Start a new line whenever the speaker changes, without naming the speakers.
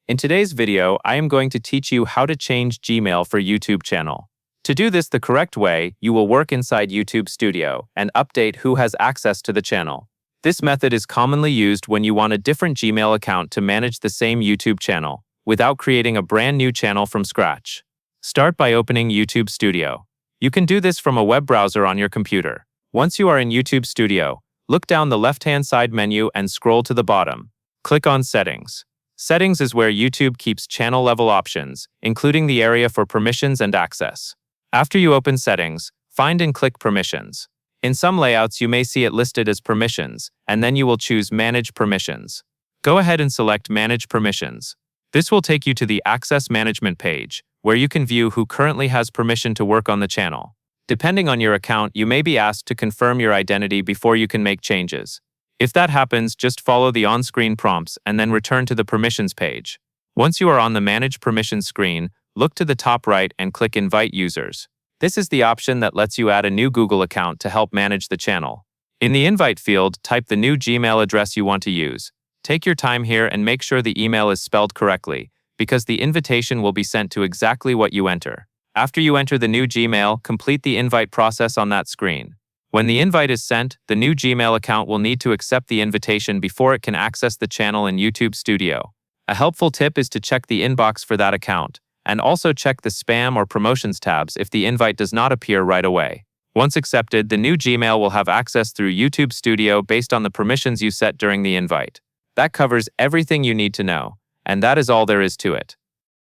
In today's video, I am going to teach you how to change Gmail for YouTube channel. To do this the correct way, you will work inside YouTube Studio and update who has access to the channel. This method is commonly used when you want a different Gmail account to manage the same YouTube channel, without creating a brand new channel from scratch. Start by opening YouTube Studio. You can do this from a web browser on your computer. Once you are in YouTube Studio, look down the left-hand side menu and scroll to the bottom. Click on Settings. Settings is where YouTube keeps channel-level options, including the area for permissions and access. After you open Settings, find and click Permissions. In some layouts, you may see it listed as Permissions, and then you will choose Manage Permissions. Go ahead and select Manage Permissions. This will take you to the Access Management page, where you can view who currently has permission to work on the channel. Depending on your account, you may be asked to confirm your identity before you can make changes. If that happens, just follow the on-screen prompts and then return to the Permissions page. Once you are on the Manage Permissions screen, look to the top right and click Invite Users. This is the option that lets you add a new Google account to help manage the channel. In the Invite field, type the new Gmail address you want to use. Take your time here and make sure the email is spelled correctly, because the invitation will be sent to exactly what you enter. After you enter the new Gmail, complete the invite process on that screen. When the invite is sent, the new Gmail account will need to accept the invitation before it can access the channel in YouTube Studio. A helpful tip is to check the inbox for that account, and also check the spam or promotions tabs if the invite does not appear right away. Once accepted, the new Gmail will have access through YouTube Studio based on the permissions you set during the invite. That covers everything you need to know, and that is all there is to it.